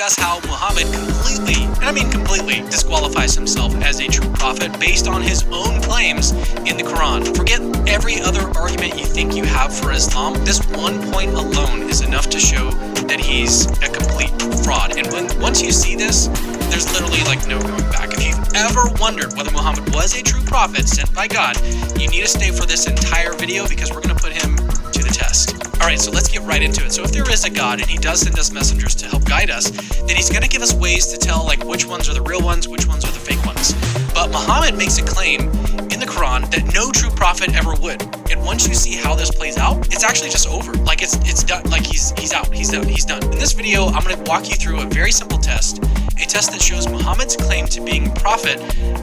discuss how Muhammad completely, and I mean completely, disqualifies himself as a true prophet based on his own claims in the Quran. Forget every other argument you think you have for Islam. This one point alone is enough to show that he's a complete fraud. And once you see this, there's literally like no going back. If you've ever wondered whether Muhammad was a true prophet sent by God, you need to stay for this entire video because we're going to put him to the test. Alright, so let's get right into it. So if there is a God and he does send us messengers to help guide us, then he's going to give us ways to tell like which ones are the real ones, which ones are the fake ones. But Muhammad makes a claim in the Quran that no true prophet ever would. And once you see how this plays out, it's actually just over. Like it's done. Like he's out. He's done. In this video, I'm going to walk you through a very simple test. A test that shows Muhammad's claim to being a prophet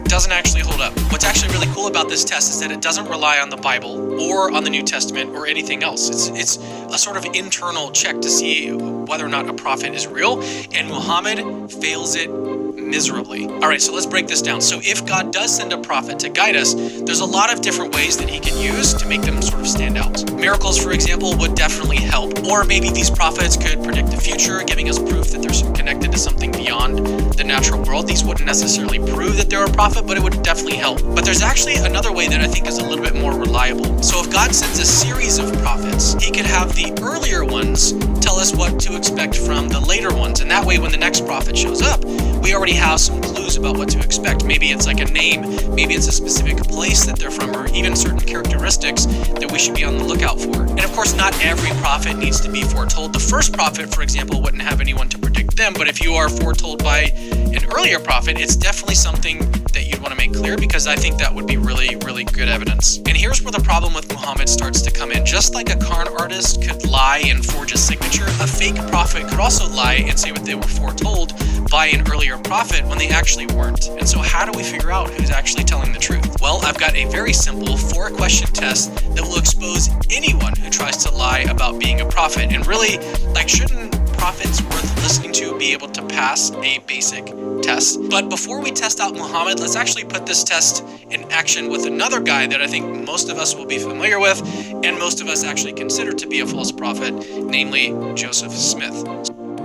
doesn't actually hold up. What's actually really cool about this test is that it doesn't rely on the Bible or on the New Testament or anything else. It's a sort of internal check to see whether or not a prophet is real, and Muhammad fails it miserably. Alright, so let's break this down. So if God does send a prophet to guide us, there's a lot of different ways that he can use to make them sort of stand out. Miracles, for example, would definitely help. Or maybe these prophets could predict the future, giving us proof that they're connected to something beyond the natural world. These wouldn't necessarily prove that they're a prophet, but it would definitely help. But there's actually another way that I think is a little bit more reliable. So if God sends a series of prophets, he could have the earlier ones tell us what to expect from the later ones. And that way, when the next prophet shows up, we already have some clues about what to expect. Maybe it's like a name, maybe it's a specific place that they're from, or even certain characteristics that we should be on the lookout for. And of course, not every prophet needs to be foretold. The first prophet, for example, wouldn't have anyone to predict them, but if you are foretold by an earlier prophet, it's definitely something that you'd want to make clear, because I think that would be really, really good evidence. And here's where the problem with Muhammad starts to come in. Just like a con artist could lie and forge a signature, a fake prophet could also lie and say what they were foretold by an earlier prophet when they actually weren't. And so how do we figure out who's actually telling the truth? Well, I've got a very simple 4-question test that will expose anyone who tries to lie about being a prophet. And really, like, shouldn't prophets worth listening to be able to pass a basic test? But before we test out Muhammad, let's actually put this test in action with another guy that I think most of us will be familiar with, and most of us actually consider to be a false prophet, namely Joseph Smith.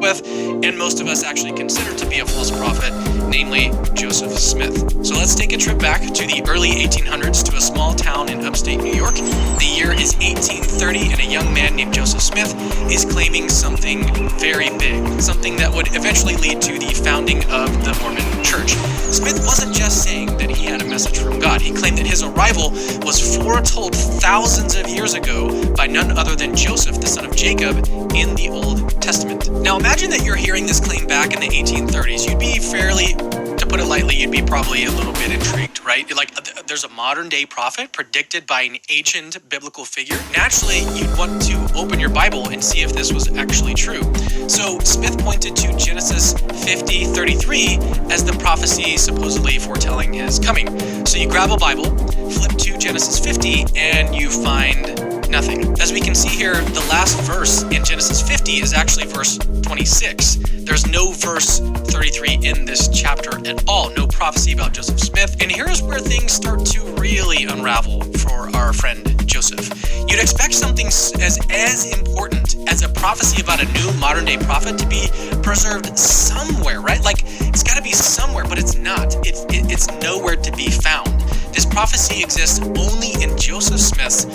And most of us actually consider to be a false prophet, namely Joseph Smith. So let's take a trip back to the early 1800s to a small town in upstate New York. The year is 1830, and a young man named Joseph Smith is claiming something very big, something that would eventually lead to the founding of the Mormon Church. Smith wasn't just saying that he had a message from God. He claimed that his arrival was foretold thousands of years ago by none other than Joseph, the son of Jacob, in the Old Testament. Now imagine that you're hearing this claim back in the 1830s. You'd be fairly, to put it lightly, you'd be probably a little bit intrigued, right? Like, there's a modern day prophet predicted by an ancient biblical figure. Naturally, you'd want to open your Bible and see if this was actually true. So Smith pointed to Genesis 50:33 as the prophecy supposedly foretelling his coming. So you grab a Bible, flip to Genesis 50, and you find nothing. As we can see here, the last verse in Genesis 50 is actually verse 26. There's no verse 33 in this chapter at all. No prophecy about Joseph Smith. And here's where things start to really unravel for our friend Joseph. You'd expect something as important as a prophecy about a new modern day prophet to be preserved somewhere, right? Like, it's got to be somewhere, but it's not. It's nowhere to be found. This prophecy exists only in Joseph Smith's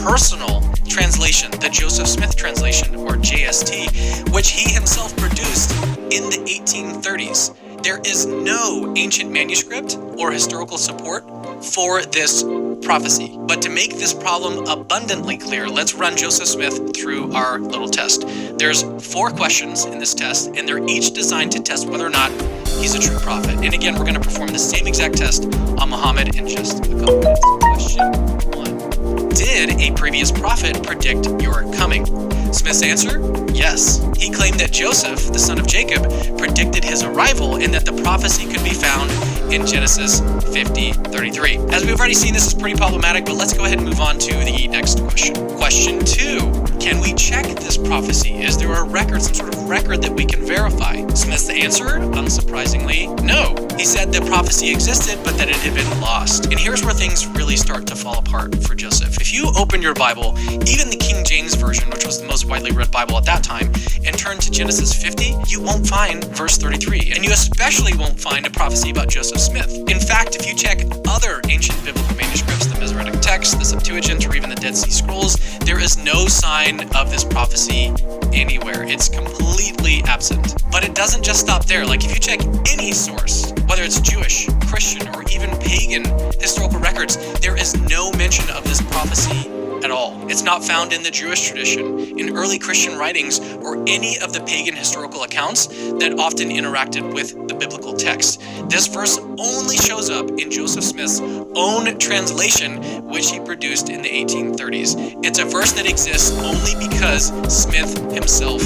personal translation, the Joseph Smith translation, or JST, which he himself produced in the 1830s. There is no ancient manuscript or historical support for this prophecy. But to make this problem abundantly clear, let's run Joseph Smith through our little test. There's 4 questions in this test, and they're each designed to test whether or not he's a true prophet. And again, we're going to perform the same exact test on Muhammad in just a couple minutes. Question 1. Did a previous prophet predict your coming? Smith's answer, yes. He claimed that Joseph, the son of Jacob, predicted his arrival and that the prophecy could be found in Genesis 50:33. As we've already seen, this is pretty problematic, but let's go ahead and move on to the next question. Question 2. Can we check this prophecy? Is there a record, some sort of record that we can verify? Smith's answer, unsurprisingly, no. He said the prophecy existed, but that it had been lost. And here's where things really start to fall apart for Joseph. If you you open your Bible, even the King James Version, which was the most widely read Bible at that time, and turn to Genesis 50, you won't find verse 33. And you especially won't find a prophecy about Joseph Smith. In fact, if you check other ancient biblical manuscripts, the Masoretic text, the Septuagint, or even the Dead Sea Scrolls, there is no sign of this prophecy anywhere. It's completely absent. But it doesn't just stop there. Like, if you check any source, whether it's Jewish, Christian, or even pagan historical records, there is no mention of this prophecy at all. It's not found in the Jewish tradition, in early Christian writings, or any of the pagan historical accounts that often interacted with the biblical text. This verse only shows up in Joseph Smith's own translation, which he produced in the 1830s. It's a verse that exists only because Smith himself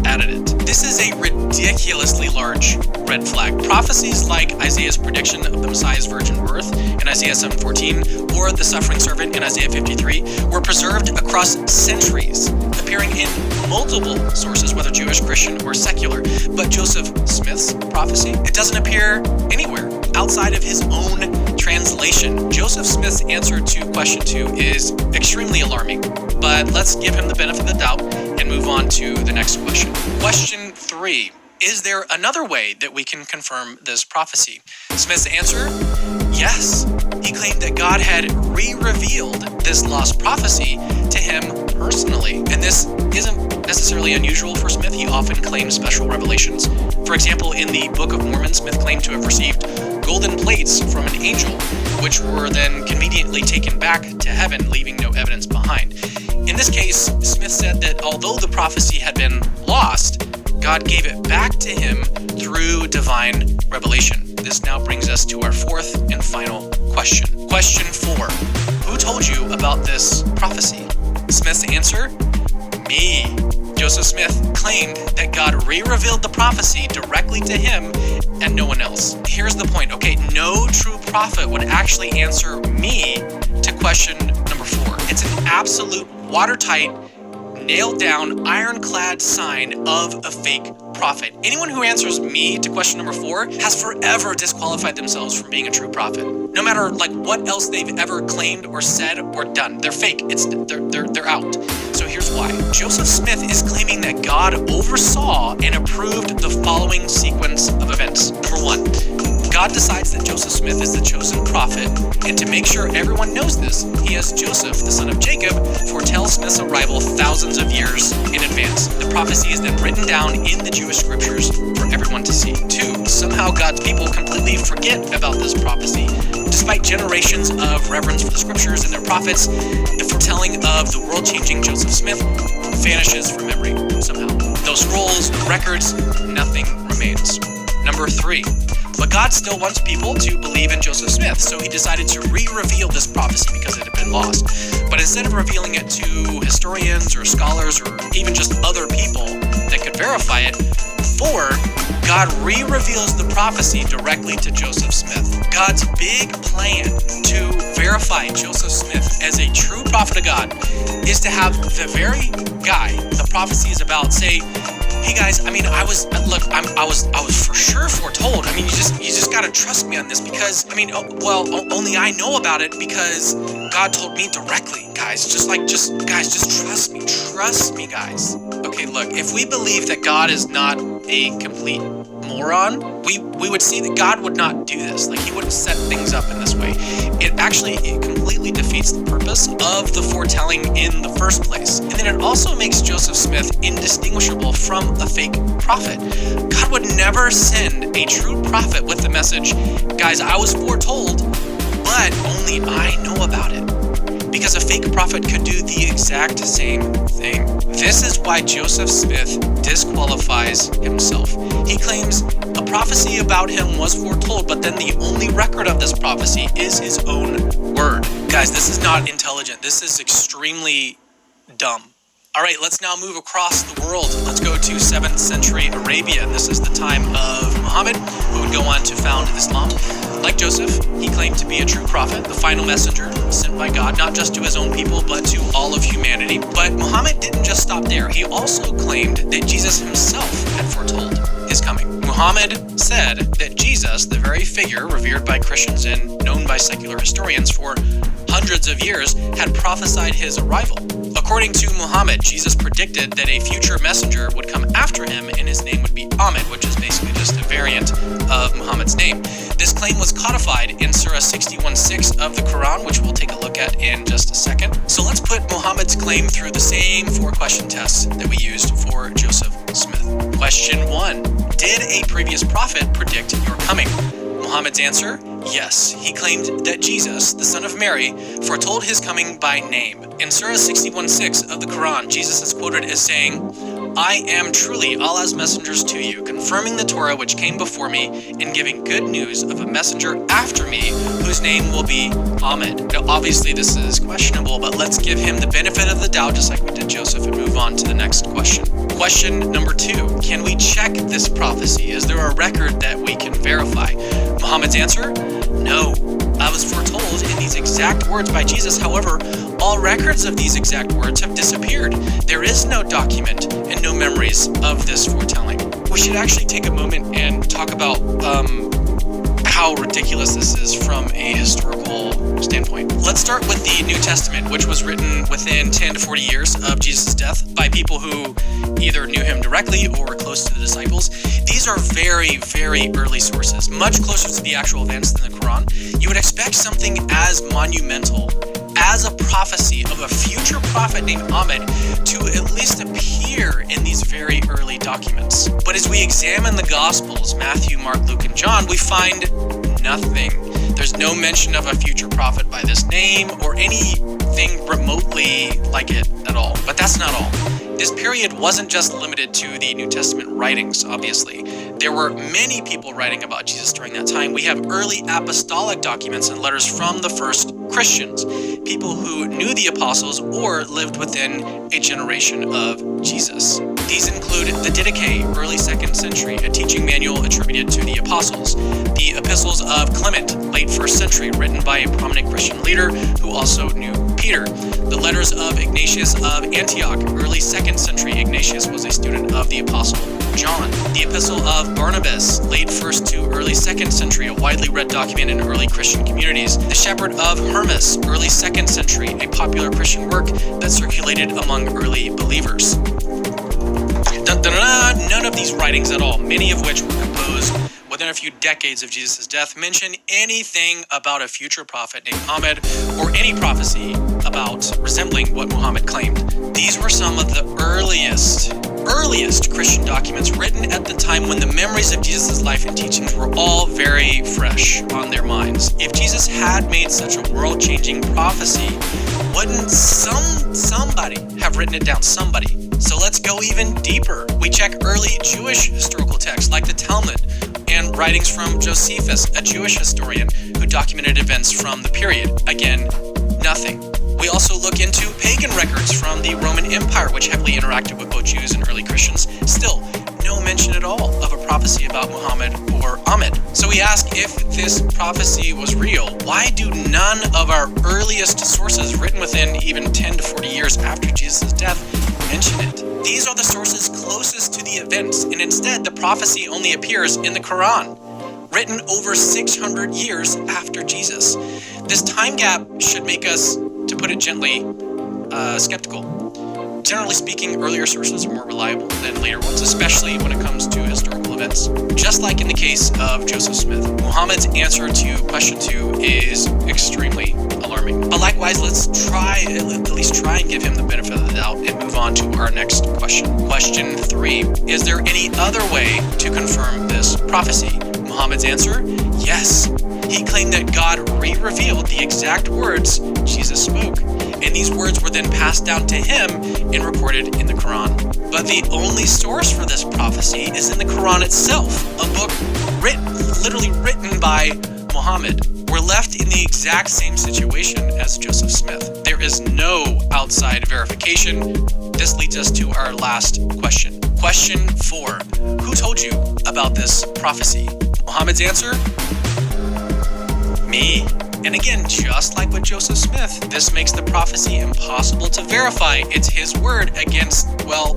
added it. This is a ridiculously large red flag. Prophecies like Isaiah's prediction of the Messiah's virgin birth in Isaiah 7:14, or the suffering servant in Isaiah 53, were preserved across centuries, appearing in multiple sources, whether Jewish, Christian, or secular. But Joseph Smith's prophecy, it doesn't appear anywhere outside of his own translation. Joseph Smith's answer to question 2 is extremely alarming, but let's give him the benefit of the doubt and move on to the next question. Question 3. Is there another way that we can confirm this prophecy? Smith's answer, yes. He claimed that God had re-revealed this lost prophecy to him personally. And this isn't necessarily unusual for Smith. He often claims special revelations. For example, in the Book of Mormon, Smith claimed to have received golden plates from an angel, which were then conveniently taken back to heaven, leaving no evidence behind. In this case, Smith said that although the prophecy had been lost, God gave it back to him through divine revelation. This now brings us to our fourth and final question. Question 4. Who told you about this prophecy? Smith's answer, me. Joseph Smith claimed that God re-revealed the prophecy directly to him and no one else. Here's the point, okay? No true prophet would actually answer me to question number 4. It's an absolute watertight, nailed down, ironclad sign of a fake prophet. Anyone who answers me to question number 4 has forever disqualified themselves from being a true prophet. No matter what else they've ever claimed or said or done. They're fake. They're out. So here's why. Joseph Smith is claiming that God oversaw and approved the following sequence of events. Number 1, God decides that Joseph Smith is the chosen prophet, and to make sure everyone knows this, he has Joseph, the son of Jacob, foretell Smith's arrival thousands of years in advance. The prophecy is then written down in the Jewish scriptures for everyone to see. 2, somehow God's people completely forget about this prophecy. Despite generations of reverence for the scriptures and their prophets, the foretelling of the world-changing Joseph Smith vanishes from memory somehow. Those scrolls, records, nothing remains. Number 3, but God still wants people to believe in Joseph Smith, so he decided to re-reveal this prophecy because it had been lost. But instead of revealing it to historians or scholars or even just other people that could verify it, 4, God re-reveals the prophecy directly to Joseph Smith. God's big plan to verify Joseph Smith as a true prophet of God is to have the very guy the prophecy is about say, hey guys, I was for sure foretold. You just gotta trust me on this because, only I know about it because God told me directly, guys. Just trust me, guys. Okay, look, if we believe that God is not a complete moron, we would see that God would not do this. He wouldn't set things up in this way. It completely defeats the purpose of the foretelling in the first place. And then it also makes Joseph Smith indistinguishable from a fake prophet. God would never send a true prophet with the message, guys, I was foretold, but only I know about it. Because a fake prophet could do the exact same thing. This is why Joseph Smith disqualifies himself. He claims a prophecy about him was foretold, but then the only record of this prophecy is his own word. Guys, this is not intelligent. This is extremely dumb. All right, let's now move across the world. Let's go to 7th century Arabia. This is the time of Mohammed, who would go on to found Islam. Like Joseph, he claimed to be a true prophet, the final messenger sent by God, not just to his own people, but to all of humanity. But Muhammad didn't just stop there. He also claimed that Jesus himself had foretold. his coming. Muhammad said that Jesus, the very figure revered by Christians and known by secular historians for hundreds of years, had prophesied his arrival. According to Muhammad, Jesus predicted that a future messenger would come after him and his name would be Ahmed, which is basically just a variant of Muhammad's name. This claim was codified in Surah 61:6 of the Quran, which we'll take a look at in just a second. So let's put Muhammad's claim through the same 4-question test that we used for Joseph Smith. Question 1. Did a previous prophet predict your coming? Muhammad's answer: yes. He claimed that Jesus, the son of Mary, foretold his coming by name. In Surah 61:6 of the Quran, Jesus is quoted as saying, "I am truly Allah's messengers to you, confirming the Torah which came before me and giving good news of a messenger after me whose name will be Ahmed." Now, obviously this is questionable, but let's give him the benefit of the doubt just like we did Joseph and move on to the next question. Question number 2. Can we check this prophecy? Is there a record that we can verify? Muhammad's answer: no. I was foretold in these exact words by Jesus. However, all records of these exact words have disappeared. There is no document and no memories of this foretelling. We should actually take a moment and talk about how ridiculous this is from a historical standpoint. Let's start with the New Testament, which was written within 10 to 40 years of Jesus' death by people who either knew him directly or were close to the disciples. These are very, very early sources, much closer to the actual events than the Quran. You would expect something as monumental as a prophecy of a future prophet named Ahmed to at least appear in these very early documents. But as we examine the Gospels, Matthew, Mark, Luke, and John, we find nothing. There's no mention of a future prophet by this name or anything remotely like it at all. But that's not all. This period wasn't just limited to the New Testament writings, obviously. There were many people writing about Jesus during that time. We have early apostolic documents and letters from the first Christians, people who knew the apostles or lived within a generation of Jesus. These include the Didache, early 2nd century, a teaching manual attributed to the apostles. The epistles of Clement, late 1st century, written by a prominent Christian leader who also knew Peter. The letters of Ignatius of Antioch, early 2nd century. Ignatius was a student of the apostle John. The epistle of Barnabas, late 1st to early 2nd century, a widely read document in early Christian communities. The Shepherd of Hermas, early 2nd century, a popular Christian work that circulated among early believers. None of these writings at all, many of which were composed within a few decades of Jesus' death, mention anything about a future prophet named Ahmed or any prophecy about resembling what Muhammad claimed. These were some of the earliest Christian documents written at the time when the memories of Jesus' life and teachings were all very fresh on their minds. If Jesus had made such a world-changing prophecy, wouldn't somebody have written it down? Somebody. So let's go even deeper. We check early Jewish historical texts like the Talmud and writings from Josephus, a Jewish historian who documented events from the period. Again, nothing. We also look into pagan records from the Roman Empire, which heavily interacted with both Jews and early Christians. Still, no mention at all of a prophecy about Muhammad or Ahmed. So we ask, if this prophecy was real, why do none of our earliest sources written within even 10 to 40 years after Jesus' death mention it? These are the sources closest to the events, and instead the prophecy only appears in the Quran, written over 600 years after Jesus. This time gap should make us, to put it gently, skeptical. Generally speaking, earlier sources are more reliable than later ones, especially when it comes to historical events. Just like in the case of Joseph Smith, Muhammad's answer to question 2 is extremely alarming. But likewise, let's at least try and give him the benefit of the doubt and move on to our next question. Question 3, is there any other way to confirm this prophecy? Muhammad's answer, yes. He claimed that God re-revealed the exact words Jesus spoke, and these words were then passed down to him and recorded in the Quran. But the only source for this prophecy is in the Quran itself, a book literally written by Muhammad. We're left in the exact same situation as Joseph Smith. There is no outside verification. This leads us to our last question. Question 4, who told you about this prophecy? Muhammad's answer, me. And again, just like with Joseph Smith, this makes the prophecy impossible to verify. It's his word against, well,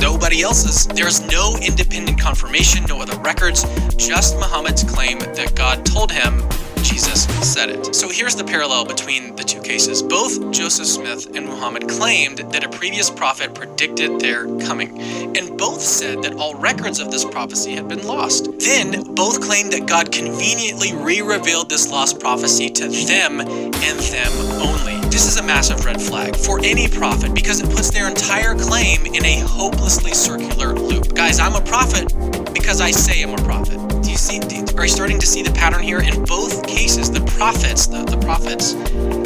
nobody else's. There's no independent confirmation, no other records, just Muhammad's claim that God told him Jesus said it. So here's the parallel between the two cases. Both Joseph Smith and Muhammad claimed that a previous prophet predicted their coming, and both said that all records of this prophecy had been lost. Then both claimed that God conveniently re-revealed this lost prophecy to them and them only. This is a massive red flag for any prophet because it puts their entire claim in a hopelessly circular loop. Guys, I'm a prophet because I say I'm a prophet. Do you see? Are you starting to see the pattern here? In both cases, the prophets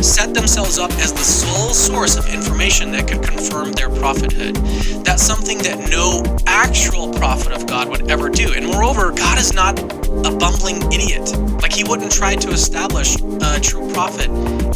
set themselves up as the sole source of information that could confirm their prophethood. That's something that no actual prophet of God would ever do. And moreover, God is not a bumbling idiot. Like, he wouldn't try to establish a true prophet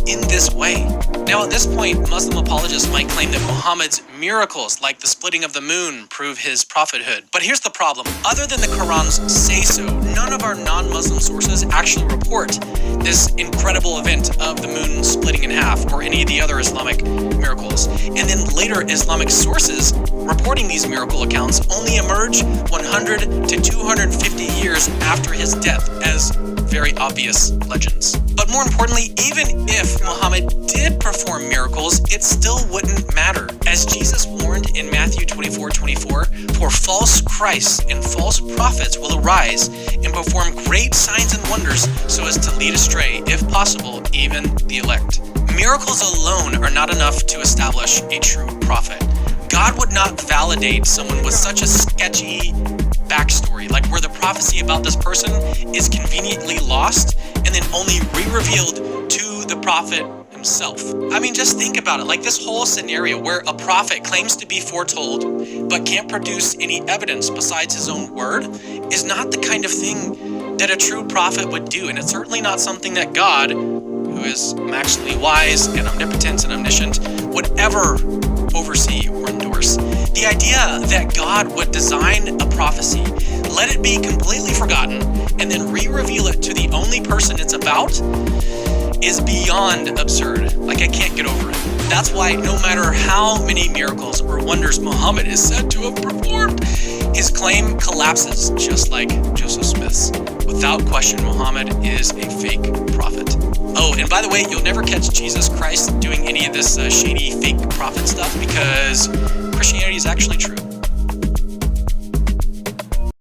in this way. Now, at this point, Muslim apologists might claim that Muhammad's miracles, like the splitting of the moon, prove his prophethood. But here's the problem. Other than the Quran's say-so, none of our non-Muslim sources actually report this incredible event of the moon splitting in half or any of the other Islamic miracles. And then later Islamic sources reporting these miracle accounts only emerge 100 to 250 years after his death as very obvious legends. But more importantly, even if Muhammad did perform miracles, it still wouldn't matter. As Jesus warned in Matthew 24:24, for false Christs and false prophets will arise and perform great signs and wonders so as to lead astray, if possible, even the elect. Miracles alone are not enough to establish a true prophet. God would not validate someone with such a sketchy backstory, like where the prophecy about this person is conveniently lost and then only re-revealed to the prophet himself. I mean, just think about it. Like, this whole scenario where a prophet claims to be foretold but can't produce any evidence besides his own word is not the kind of thing that a true prophet would do. And it's certainly not something that God, who is maximally wise and omnipotent and omniscient, would ever oversee or endorse. The idea that God would design a prophecy, let it be completely forgotten, and then re-reveal it to the only person it's about is beyond absurd. Like, I can't get over it. That's why no matter how many miracles or wonders Muhammad is said to have performed, his claim collapses just like Joseph Smith's. Without question, Muhammad is a fake prophet. Oh, and by the way, you'll never catch Jesus Christ doing any of this shady fake prophet stuff because Christianity is actually true.